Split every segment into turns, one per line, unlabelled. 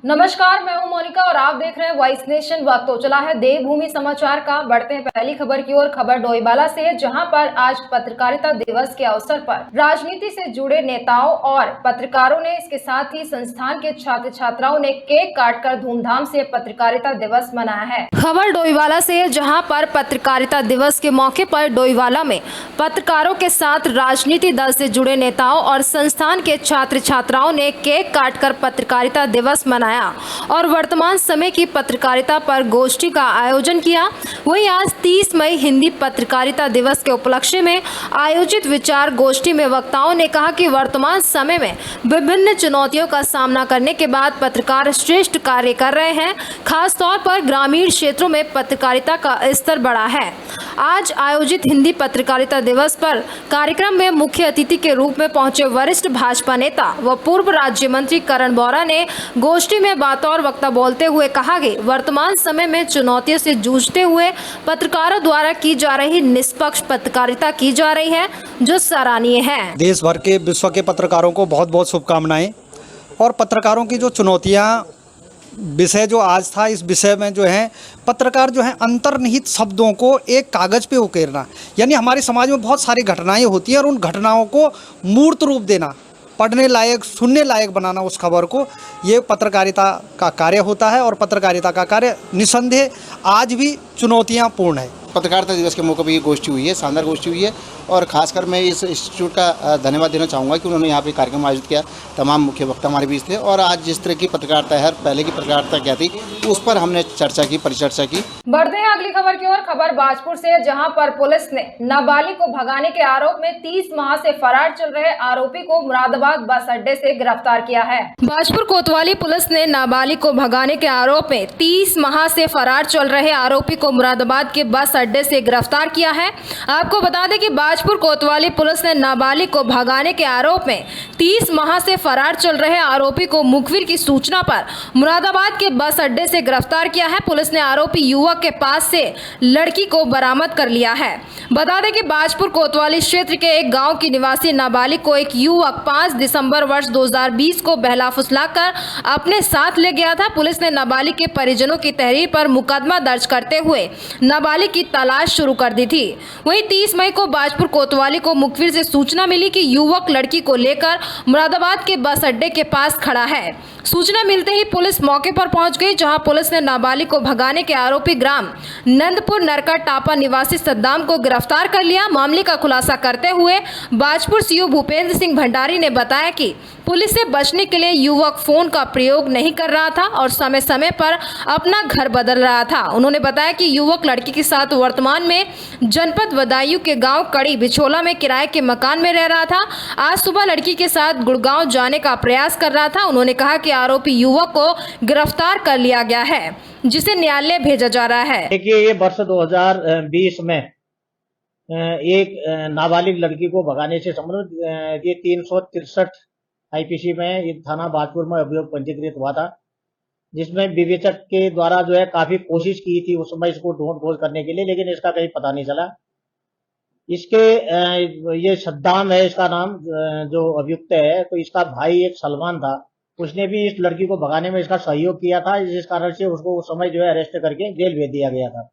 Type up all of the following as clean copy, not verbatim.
नमस्कार, मैं हूं मोनिका और आप देख रहे हैं वॉइस नेशन। वक्त तो चला है देवभूमि समाचार का। बढ़ते हैं पहली खबर की ओर। खबर डोईवाला से है, जहां पर आज पत्रकारिता दिवस के अवसर पर राजनीति से जुड़े नेताओं और पत्रकारों ने, इसके साथ ही संस्थान के छात्र छात्राओं ने केक काटकर धूमधाम से पत्रकारिता दिवस मनाया है। खबर डोईवाला से है, जहां पर पत्रकारिता दिवस के मौके पर डोईवाला में पत्रकारों के साथ राजनीति दल से जुड़े नेताओं और संस्थान के छात्र छात्राओं ने केक काटकर पत्रकारिता दिवस मनाया और वर्तमान समय की पत्रकारिता पर गोष्ठी का आयोजन किया। वहीं आज 30 मई हिंदी पत्रकारिता दिवस के उपलक्ष्य में आयोजित विचार गोष्ठी में वक्ताओं ने कहा कि वर्तमान समय में विभिन्न चुनौतियों का सामना करने के बाद पत्रकार श्रेष्ठ कार्य कर रहे हैं। खास तौर पर ग्रामीण क्षेत्रों में पत्रकारिता का स्तर बढ़ा है। आज आयोजित हिंदी पत्रकारिता दिवस पर कार्यक्रम में मुख्य अतिथि के रूप में पहुंचे वरिष्ठ भाजपा नेता व पूर्व राज्य मंत्री करण बोरा ने गोष्ठी में बतौर वक्ता बोलते हुए कहा कि वर्तमान समय में चुनौतियों से जूझते हुए पत्रकारों द्वारा की जा रही निष्पक्ष पत्रकारिता की जा रही है, जो सराहनीय है।
देश भर के विश्व के पत्रकारों को बहुत बहुत शुभकामनाएं। और पत्रकारों की जो चुनौतियां विषय जो आज था, इस विषय में जो है पत्रकार जो है अंतर्निहित शब्दों को एक कागज़ पे उकेरना, यानी हमारे समाज में बहुत सारी घटनाएं होती हैं और उन घटनाओं को मूर्त रूप देना, पढ़ने लायक सुनने लायक बनाना उस खबर को, ये पत्रकारिता का कार्य होता है। और पत्रकारिता का कार्य निसंदेह आज भी चुनौतियाँ पूर्ण है।
पत्रकारिता दिवस के मौके पर ये गोष्ठी हुई है, शानदार गोष्ठी हुई है। और खासकर मैं इस इंस्टीट्यूट का धन्यवाद देना चाहूँगा कि उन्होंने यहाँ पे कार्यक्रम आयोजित किया। तमाम मुख्य वक्ता हमारे बीच थे और आज जिस तरह की पत्रकारिता है, पहले की पत्रकारिता क्या थी, उस पर हमने चर्चा की, परिचर्चा की।
बढ़ते हैं अगली खबर की ओर। खबर बाजपुर से है, जहां पर पुलिस ने नाबालिग को भगाने के आरोप में 30 माह से फरार चल रहे आरोपी को मुरादाबाद बस अड्डे से गिरफ्तार किया है। बाजपुर कोतवाली पुलिस ने नाबालिग को भगाने के आरोप में 30 माह से फरार चल रहे आरोपी को मुरादाबाद के बस अड्डे से गिरफ्तार किया है। आपको बता दें कि बाजपुर कोतवाली पुलिस ने नाबालिग को भगाने के आरोप में 30 माह से फरार चल रहे आरोपी को मुखबिर की सूचना पर मुरादाबाद के बस अड्डे से गिरफ्तार किया है। पुलिस ने आरोपी युवक के पास से लड़की को बरामद कर लिया है। बता दें कि बाजपुर कोतवाली क्षेत्र के एक गांव की निवासी नाबालिग को एक युवक 5 दिसंबर वर्ष 2020 को बहला फुसलाकर अपने साथ ले गया था। पुलिस ने नाबालिग के परिजनों की तहरीर पर मुकदमा दर्ज करते हुए नाबालिग की तलाश शुरू कर दी थी। वहीं 30 मई को बाजपुर कोतवाली को मुखबिर से सूचना मिली कि युवक लड़की को लेकर मुरादाबाद के बस अड्डे के पास खड़ा है। सूचना मिलते ही पुलिस मौके पर पहुंच गई, जहां पुलिस ने नाबालिग को भगाने के आरोपी ग्राम नंदपुर नरका टापा निवासी सद्दाम को गिरफ्तार कर लिया। मामले का खुलासा करते हुए बाजपुर सीओ भूपेंद्र सिंह भंडारी ने बताया कि पुलिस से बचने के लिए युवक फोन का प्रयोग नहीं कर रहा था और समय समय पर अपना घर बदल रहा था। उन्होंने बताया कि युवक लड़की के साथ वर्तमान में जनपद बदायूं के गांव कड़ी बिछोला में किराए के मकान में रह रहा था। आज सुबह लड़की के साथ गुड़गांव जाने का प्रयास कर रहा था। उन्होंने कहा कि आरोपी युवक को गिरफ्तार कर लिया गया है, जिसे न्यायालय भेजा जा रहा है।
देखिए, ये वर्ष 2020 में एक नाबालिग लड़की को भगाने से संबंधित ये 363 आईपीसी में ये थाना बाजपुर में अभियोग पंजीकृत हुआ था, जिसमें विवेचक के द्वारा जो है काफी कोशिश की थी उस समय इसको ढूंढ खोज करने के लिए, लेकिन इसका कहीं पता नहीं चला। इसके ये सद्दाम है इसका नाम, जो अभियुक्त है, तो इसका भाई एक सलमान था, उसने भी इस लड़की को भगाने में इसका सहयोग किया था, जिस कारण से उसको उस समय जो है अरेस्ट करके जेल भेज दिया गया था।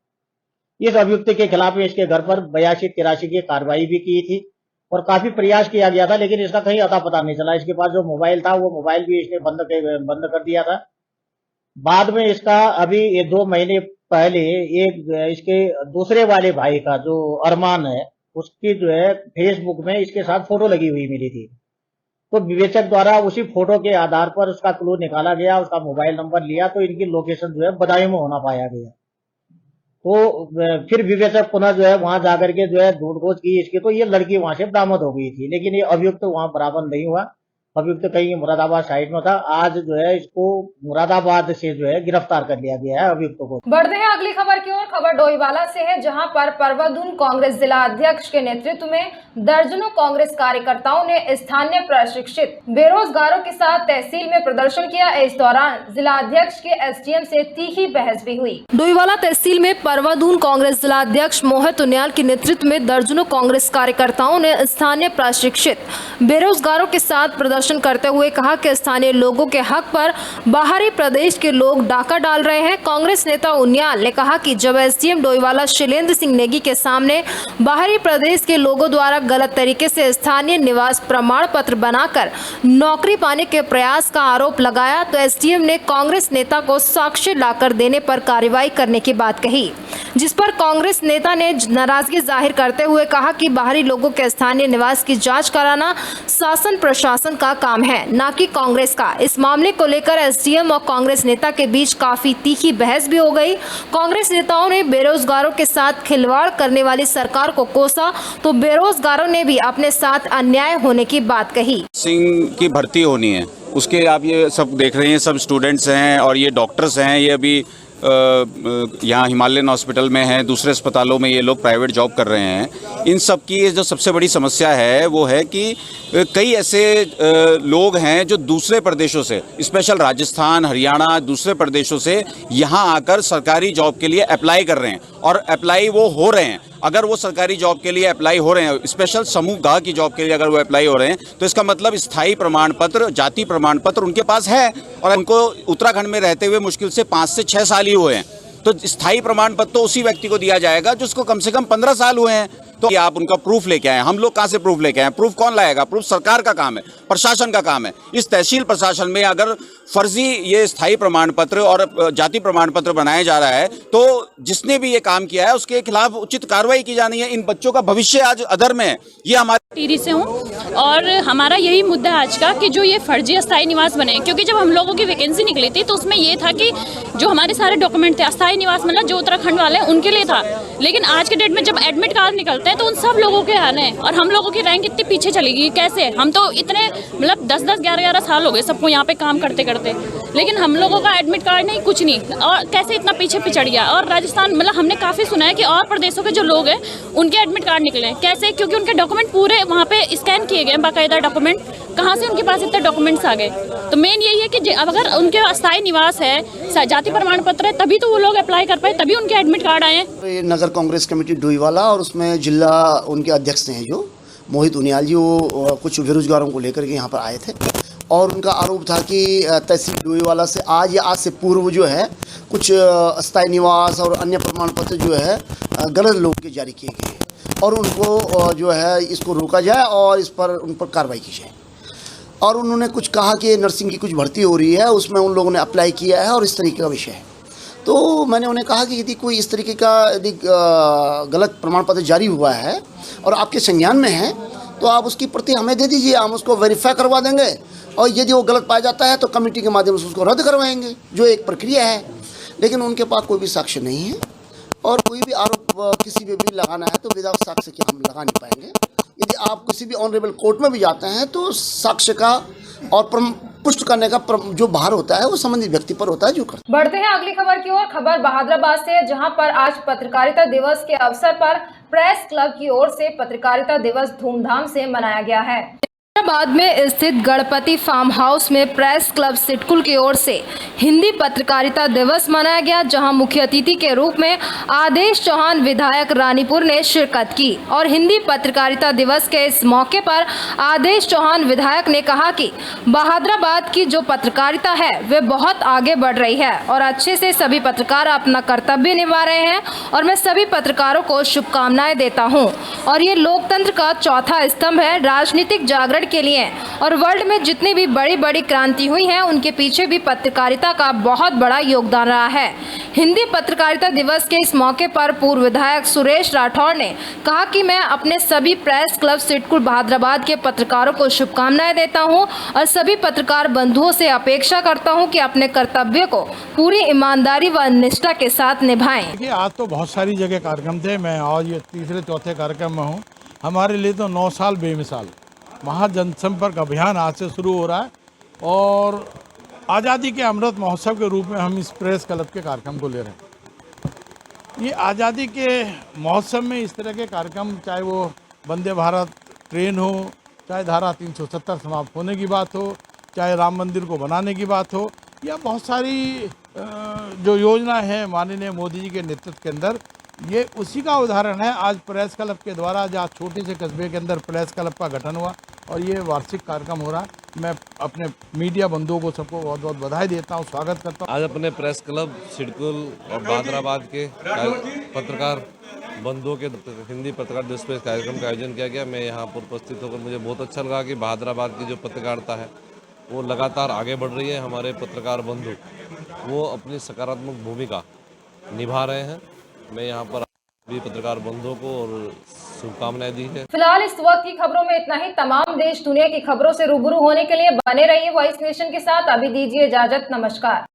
इस अभियुक्त के खिलाफ इसके घर पर 82-83 की कार्रवाई भी की थी और काफी प्रयास किया गया था, लेकिन इसका कहीं अता पता नहीं चला। इसके पास जो मोबाइल था, वो मोबाइल भी इसने बंद कर दिया था। बाद में इसका अभी ये 2 महीने पहले एक इसके दूसरे वाले भाई का जो अरमान है, उसकी जो है फेसबुक में इसके साथ फोटो लगी हुई मिली थी। तो विवेचक द्वारा उसी फोटो के आधार पर उसका क्लू निकाला गया, उसका मोबाइल नंबर लिया, तो इनकी लोकेशन जो है बदायूं में होना पाया गया। तो फिर विवेचक पुनः जो है वहां जाकर के जो है ढूंढ खोज की इसकी, तो ये लड़की वहां से बरामद हो गई थी, लेकिन ये अभियुक्त वहां बरामद नहीं हुआ। अभियुक्त कहीं मुरादाबाद साइड में था। आज जो है इसको मुरादाबाद से जो है गिरफ्तार कर लिया गया है अभियुक्त को।
बढ़ते हैं अगली खबर की ओर। खबर डोईवाला से है, जहां पर परवादून कांग्रेस जिला अध्यक्ष के नेतृत्व में दर्जनों कांग्रेस कार्यकर्ताओं ने स्थानीय प्रशिक्षित बेरोजगारों के साथ तहसील में प्रदर्शन किया। इस दौरान जिला अध्यक्ष के एसडीएम से तीखी बहस भी हुई। डोईवाला तहसील में परवादून कांग्रेस जिला अध्यक्ष मोहित उनियाल के नेतृत्व में दर्जनों कांग्रेस कार्यकर्ताओं ने स्थानीय प्रशिक्षित बेरोजगारों के साथ प्रदर्शन प्रदर्शन करते हुए कहा कि स्थानीय लोगों के हक पर बाहरी प्रदेश के लोग डाका डाल रहे हैं। कांग्रेस नेता उनियाल ने कहा कि जब एसडीएम डोईवाला शैलेंद्र सिंह नेगी के सामने बाहरी प्रदेश के लोगों द्वारा गलत तरीके से स्थानीय निवास प्रमाण पत्र बनाकर नौकरी पाने के प्रयास का आरोप लगाया तो एसडीएम ने कांग्रेस नेता को साक्ष्य लाकर देने पर कार्रवाई करने की बात कही, जिस पर कांग्रेस नेता ने नाराजगी जाहिर करते हुए कहा कि बाहरी लोगों के स्थानीय निवास की जांच कराना शासन प्रशासन का काम है, न कि कांग्रेस का। इस मामले को लेकर एसडीएम और कांग्रेस नेता के बीच काफी तीखी बहस भी हो गई। कांग्रेस नेताओं ने बेरोजगारों के साथ खिलवाड़ करने वाली सरकार को कोसा तो बेरोजगारों ने भी अपने साथ अन्याय होने की बात कही।
सिंह की भर्ती होनी है, उसके आप ये सब देख रहे हैं, सब स्टूडेंट्स हैं और ये डॉक्टर्स हैं, ये अभी यहाँ हिमालयन हॉस्पिटल में हैं, दूसरे अस्पतालों में ये लोग प्राइवेट जॉब कर रहे हैं। इन सब की जो सबसे बड़ी समस्या है वो है कि कई ऐसे लोग हैं जो दूसरे प्रदेशों से, स्पेशल राजस्थान, हरियाणा, दूसरे प्रदेशों से यहाँ आकर सरकारी जॉब के लिए अप्लाई कर रहे हैं और अप्लाई वो हो रहे हैं। अगर वो सरकारी जॉब के लिए अप्लाई हो रहे हैं, स्पेशल समूह गा की जॉब के लिए अगर वो अप्लाई हो रहे हैं, तो इसका मतलब स्थायी प्रमाण पत्र, जाति प्रमाण पत्र उनके पास है और उनको उत्तराखंड में रहते हुए मुश्किल से 5 से 6 साल ही हुए हैं। तो स्थायी प्रमाण पत्र तो उसी व्यक्ति को दिया जाएगा जिसको कम से कम 15 साल हुए हैं। तो आप उनका प्रूफ लेके आए, हम लोग कहाँ से प्रूफ लेके आए? प्रूफ कौन लाएगा? प्रूफ सरकार का काम है, प्रशासन का काम है। इस तहसील प्रशासन में अगर फर्जी ये स्थायी प्रमाण पत्र और जाति प्रमाण पत्र बनाया जा रहा है तो जिसने भी ये काम किया है उसके खिलाफ उचित कार्रवाई की जानी है। इन बच्चों का भविष्य आज अधर में है। ये हमारे
टिहरी से हूँ और हमारा यही मुद्दा है आज का कि जो ये फर्जी अस्थायी निवास बने, क्योंकि जब हम लोगों की वैकेंसी निकली थी तो उसमें ये था कि जो हमारे सारे डॉक्यूमेंट थे अस्थायी निवास मतलब जो उत्तराखंड वाले हैं उनके लिए था, लेकिन आज के डेट में जब एडमिट कार्ड निकलते हैं तो उन सब लोगों के आने हैं और हम लोगों की रैंक इतनी पीछे चली गई। कैसे? हम तो इतने मतलब 10-10, 11-11 साल हो गए सबको यहाँ पे काम करते करते, लेकिन हम लोगों का एडमिट कार्ड नहीं, कुछ नहीं, और कैसे इतना पीछे पिछड़ गया। और राजस्थान मतलब हमने काफ़ी सुना है कि और प्रदेशों के जो लोग हैं उनके एडमिट कार्ड निकले। कैसे? क्योंकि उनके डॉक्यूमेंट पूरे वहाँ पे स्कैन किए गए, बाकायदा डॉक्यूमेंट। कहाँ से उनके पास इतने डॉक्यूमेंट्स आ गए? तो मेन यही है कि अगर उनके अस्थायी निवास है, जाति प्रमाण पत्र है, तभी तो वो लोग अप्लाई कर पाए, तभी उनके एडमिट कार्ड आए।
ये नगर कांग्रेस कमेटी डोईवाला और उसमें जिला उनके अध्यक्ष हैं जो मोहित उनियाल जी, वो कुछ बेरोजगारों को लेकर के यहाँ पर आए थे और उनका आरोप था कि तहसील डोईवाला से आज या आज से पूर्व जो है कुछ अस्थायी निवास और अन्य प्रमाण पत्र जो है गलत लोगों के जारी किए गए हैं और उनको जो है इसको रोका जाए और इस पर उन पर कार्रवाई की जाए। और उन्होंने कुछ कहा कि नर्सिंग की कुछ भर्ती हो रही है, उसमें उन लोगों ने अप्लाई किया है और इस तरीके का विषय है। तो मैंने उन्हें कहा कि यदि कोई इस तरीके का यदि गलत प्रमाण पत्र जारी हुआ है और आपके संज्ञान में है तो आप उसकी प्रति हमें दे दीजिए, हम उसको वेरीफाई करवा देंगे और यदि वो गलत पाया जाता है तो कमेटी के माध्यम से उसको रद्द करवाएंगे, जो एक प्रक्रिया है। लेकिन उनके पास कोई भी साक्ष्य नहीं है और कोई भी आरोप किसी पे भी लगाना है तो विदाउट साक्ष्य के हम लगा नहीं पाएंगे। यदि आप किसी भी ऑनरेबल कोर्ट में भी जाते हैं तो साक्ष्य का और पुष्ट करने का जो भार होता है वो संबंधित व्यक्ति पर होता है जो करता है।
बढ़ते हैं अगली खबर की ओर। खबर बहादुराबाद से, जहां पर आज पत्रकारिता दिवस के अवसर पर प्रेस क्लब की ओर से पत्रकारिता दिवस धूमधाम से मनाया गया है। हैदराबाद में स्थित गणपति फार्म हाउस में प्रेस क्लब सिडकुल की ओर से हिंदी पत्रकारिता दिवस मनाया गया, जहां मुख्य अतिथि के रूप में आदेश चौहान विधायक रानीपुर ने शिरकत की और हिंदी पत्रकारिता दिवस के इस मौके पर आदेश चौहान विधायक ने कहा कि बहादुराबाद की जो पत्रकारिता है वे बहुत आगे बढ़ रही है और अच्छे से सभी पत्रकार अपना कर्तव्य निभा रहे हैं और मैं सभी पत्रकारों को शुभकामनाएं देता हूं और ये लोकतंत्र का चौथा स्तंभ है, राजनीतिक जागरण के लिए और वर्ल्ड में जितनी भी बड़ी बड़ी क्रांति हुई हैं उनके पीछे भी पत्रकारिता का बहुत बड़ा योगदान रहा है। हिंदी पत्रकारिता दिवस के इस मौके पर पूर्व विधायक सुरेश राठौर ने कहा कि मैं अपने सभी प्रेस क्लब सिडकुल बहादुराबाद के पत्रकारों को शुभकामनाएं देता हूं और सभी पत्रकार बंधुओं से अपेक्षा करता हूं कि अपने कर्तव्य को पूरी ईमानदारी व निष्ठा के साथ निभाएं।
देखिए, आज तो बहुत सारी जगह कार्यक्रम थे, मैं आज ये तीसरे चौथे कार्यक्रम में हूँ। हमारे लिए तो 9 साल बेमिसाल महाजनसंपर्क अभियान आज से शुरू हो रहा है और आज़ादी के अमृत महोत्सव के रूप में हम इस प्रेस क्लब के कार्यक्रम को ले रहे हैं। ये आज़ादी के महोत्सव में इस तरह के कार्यक्रम, चाहे वो वंदे भारत ट्रेन हो, चाहे धारा 370 समाप्त होने की बात हो, चाहे राम मंदिर को बनाने की बात हो, या बहुत सारी जो योजना है माननीय मोदी जी के नेतृत्व के अंदर, ये उसी का उदाहरण है। आज प्रेस क्लब के द्वारा आज छोटे से कस्बे के अंदर प्रेस क्लब का गठन हुआ और ये वार्षिक कार्यक्रम हो रहा है। मैं अपने मीडिया बंधुओं को सबको बहुत बहुत बधाई देता हूँ, स्वागत करता हूँ।
आज अपने प्रेस क्लब सिडकुल और बहादुराबाद के पत्रकार बंधुओं के हिंदी पत्रकार दिवस पर कार्यक्रम का आयोजन किया गया। मैं यहाँ पर उपस्थित होकर मुझे बहुत अच्छा लगा कि बहादुराबाद की जो पत्रकारिता है वो लगातार आगे बढ़ रही है। हमारे पत्रकार बंधु वो अपनी सकारात्मक भूमिका निभा रहे हैं। मैं यहाँ पर भी पत्रकार बंधुओं को और शुभकामनाएं दी है।
फिलहाल इस वक्त की खबरों में इतना ही। तमाम देश दुनिया की खबरों से रूबरू होने के लिए बने रहिए वॉइस नेशन के साथ। अभी दीजिए इजाजत, नमस्कार।